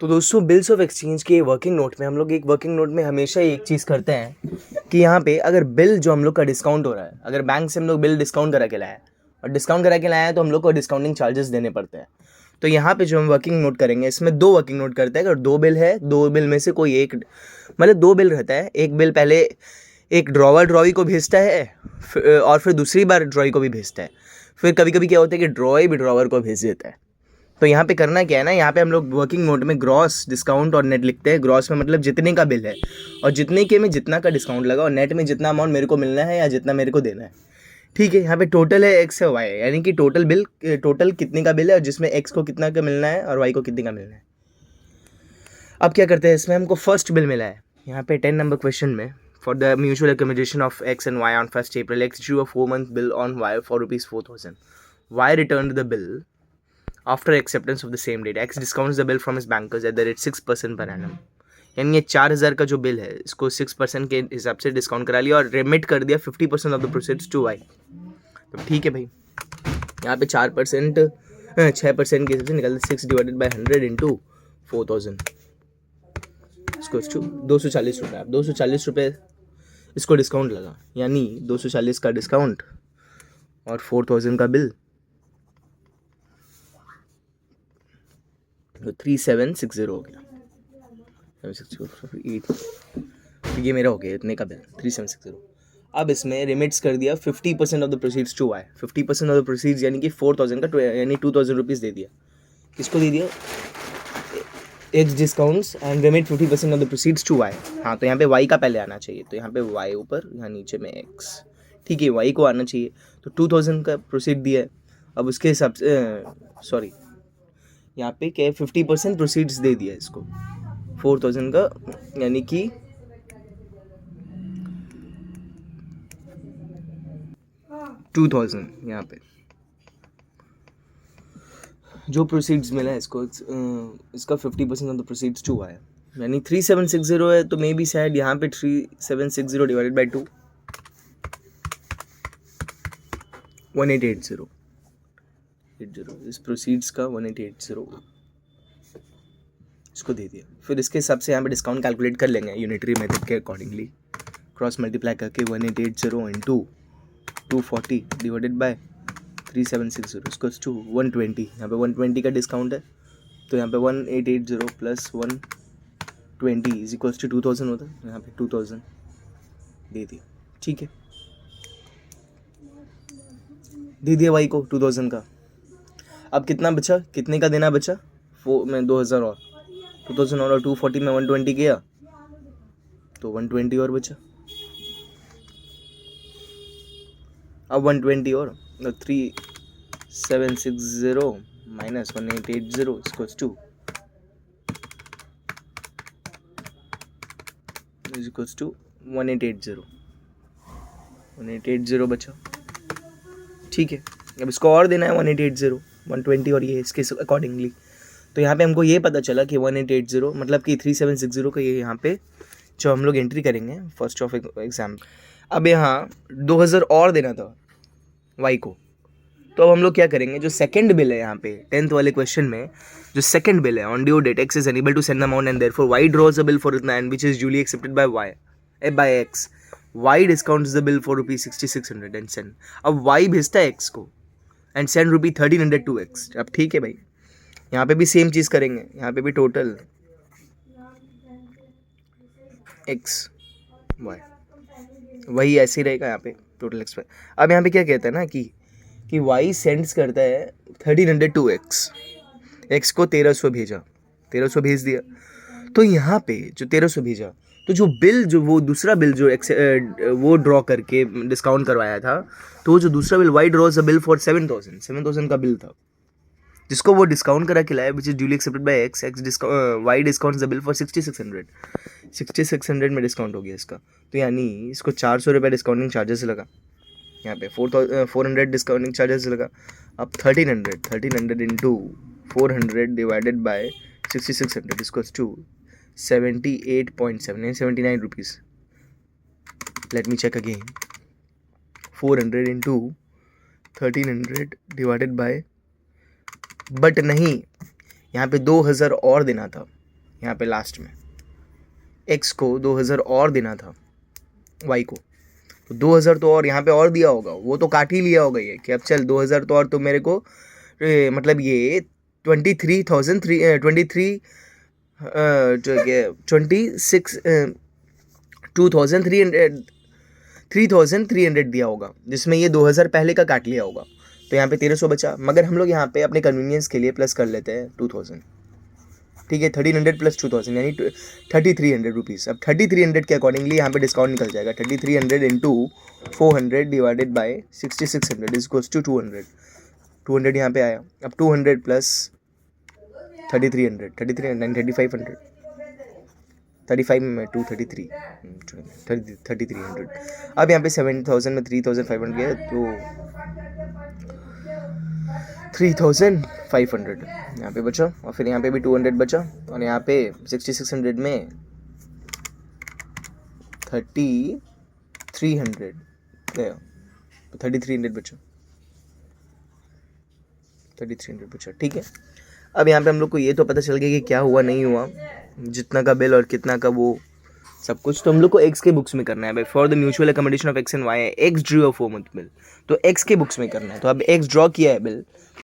तो दोस्तों bills of exchange के वर्किंग नोट में हम लोग एक वर्किंग नोट में हमेशा एक चीज़ करते हैं कि यहाँ पे अगर बिल जो हम लोग का डिस्काउंट हो रहा है, अगर बैंक से हम लोग बिल डिस्काउंट करा के लाया है और डिस्काउंट करा के लाया है तो हम लोग को डिस्काउंटिंग चार्जेस देने पड़ते हैं। तो यहाँ पे जो हम वर्किंग नोट करेंगे इसमें दो वर्किंग नोट करते हैं। अगर दो बिल है, दो बिल में से कोई एक, मतलब दो बिल रहता है, एक बिल पहले एक ड्रॉवर ड्रॉई को भेजता है और फिर दूसरी बार ड्रॉई को भी भेजता है। फिर कभी कभी क्या होता है कि ड्रॉई भी ड्रॉवर को भेज देता है। तो यहाँ पे करना क्या है ना, यहाँ पे हम लोग वर्किंग नोट में ग्रॉस, डिस्काउंट और नेट लिखते हैं। ग्रॉस में मतलब जितने का बिल है और जितने के में जितना का डिस्काउंट लगा, और नेट में जितना अमाउंट मेरे को मिलना है या जितना मेरे को देना है। ठीक है, यहाँ पे टोटल है एक्स है वाई, यानी कि टोटल बिल, टोटल कितने का बिल है और जिसमें एक्स को कितना का मिलना है और वाई को कितने का मिलना है। अब क्या करते हैं, इसमें हमको फर्स्ट बिल मिला है यहाँ पे 10 नंबर क्वेश्चन में। For the mutual accommodation of X and Y on 1st April, X drew a 4-month bill on Y for ₹4,000. Y returned the bill after acceptance of the same date. X discounts the bill from his bankers at the rate 6% per annum. यानी ये 4,000 का जो bill है इसको 6% के हिसाब से discount करा लिया और रेमिट कर दिया 50% of the proceeds to Y. तो ठीक है भाई, यहाँ पे 4% 6% के हिसाब से निकलता है 6 डिवाइडेड बाई 100 इंटू 4,000, इसको 240 रुपये। अब 240 रुपये इसको डिस्काउंट लगा, यानी 240 का डिस्काउंट और 4,000 का बिल, तो 3760 हो गया। 760 8, ये मेरा हो गया इतने का बिल 3760। अब इसमें रिमिट्स कर दिया 50% of the proceeds to Y. 50% of the proceeds यानी कि 4,000 का यानी 2,000 रुपीज़ दे दिया। किसको दे दिया? X discounts and remit 50% of the proceeds to Y. हाँ, तो यहाँ पे वाई का पहले आना चाहिए, तो यहाँ पे वाई ऊपर, यहाँ नीचे में एक्स। ठीक है, वाई को आना चाहिए, तो 2,000 का प्रोसीड दिया है। अब उसके हिसाब से सॉरी, यहाँ पे क्या 50% प्रोसीड्स दे दिया इसको 4,000 का, यानी कि 2,000। यहाँ पे जो प्रोसीड्स मिला है इसको, इसका 50% ऑफ द प्रोसीड्स टू आया, यानी 3760 है। तो मे बी शायद यहाँ पे 3760 डिवाइडेड बाई 2, 1880 इस प्रोसीड्स का 1880 इसको दे दिया। फिर इसके हिसाब से यहाँ पे डिस्काउंट कैलकुलेट कर लेंगे यूनिटरी मेथड के अकॉर्डिंगली, क्रॉस मल्टीप्लाई करके 1880 इंटू 240 डिवाइडेड बाय 3760 इसको 120। यहाँ पे 120 का डिस्काउंट है, तो यहाँ पे 1880 प्लस 120 इज इक्वल्स टू 2,000 होता है। यहाँ पे 2,000 दे दिया। ठीक है, दे दिया वाई को 2,000 का। अब कितना बचा, कितने का देना बचा? 2,000 और 2,000 और 240 में 120 गया, तो 120 और बचा। अब 120 और 3760 minus 1880 equals to is equals to 1880 बचा। ठीक है, अब इसको और देना है 1880, 120 और ये इसके अकॉर्डिंगली। तो यहाँ पे हमको ये पता चला कि 1880 मतलब कि 3760 का ये यहाँ पे जो हम लोग एंट्री करेंगे फर्स्ट ऑफ एग्जाम। अब यहाँ 2,000 और देना था वाई को, तो अब हम लोग क्या करेंगे, जो सेकंड बिल है यहाँ पे 10th वाले क्वेश्चन में जो सेकंड बिल है, on due date x is unable to send the amount and therefore y draws the bill for इतना and which is duly accepted by y by x. Y discounts the bill for ₹6600 and send. अब y भेजता है x को and send ₹1300 to x. अब ठीक है भाई, यहाँ पे भी सेम चीज़ करेंगे, यहाँ पे भी टोटल एक्स वाई वही ऐसे ही रहेगा यहाँ पे टोटल एक्स वाई। अब यहाँ पे क्या कहता है ना कि वाई सेंड्स करता है 1300 टू एक्स, एक्स को 1300 भेजा, 1300 भेज दिया। तो यहाँ पे जो 1300 भेजा, तो जो बिल, जो वो दूसरा बिल जो वो ड्रॉ करके डिस्काउंट करवाया था, तो वो जो दूसरा bill Y draws the bill for 7,000 का बिल था, जिसको वो डिस्काउंट करा के लाया, which is duly accepted by x. Y discount the bill for 6,600 में डिस्काउंट हो गया इसका। तो यानी इसको 400 रुपये डिस्काउंटिंग चार्जेस लगा, यहाँ पे 400 डिस्काउंटिंग चार्जेस लगा। अब 1300 इंटू 400 डिवाइडेड बाय 6,600 इसको 78.79 rupees. Let me check again, 400 into 1300 divided by, but नहीं, यहाँ पे 2,000 और देना था, यहाँ पे लास्ट में x को 2000 और देना था y को, तो 2000 तो और यहाँ पे और दिया होगा, वो तो काट ही लिया होगा ये कि अब चल 2000 तो और तो मेरे को मतलब ये 23 2300 दिया होगा, जिसमें ये 2000 पहले का काट लिया होगा, तो यहाँ पे 1300 बचा। मगर हम लोग यहाँ पे अपने कन्वीनियंस के लिए प्लस कर लेते हैं 2000, ठीक है। 1300 प्लस 2000 यानी 3300 रुपीज़। अब 3300 के अकॉर्डिंगली यहाँ पे डिस्काउंट निकल जाएगा। 3300 into 400 divided by 6600 is equals to 200। 200 यहाँ पे आया। अब 200 प्लस 3300 3500 35 में 233 3300। अब यहाँ पे 7000 में 3500 गया तो 3500 यहाँ पे बचा, और फिर यहाँ पे भी 200 बचा, और यहाँ पे 6600 में 3300 गया तो 3300 बचा, 3300 बचा, ठीक है। अब यहाँ पे हम लोग को ये तो पता चल गया कि क्या हुआ नहीं हुआ, जितना का बिल और कितना का वो सब कुछ, तो हम लोग को एक्स के बुक्स में करना है भाई। For the mutual accommodation of X and Y, X drew a 4 month bill, तो एक्स के बुक्स में करना है। तो अब एक्स ड्रॉ किया है बिल,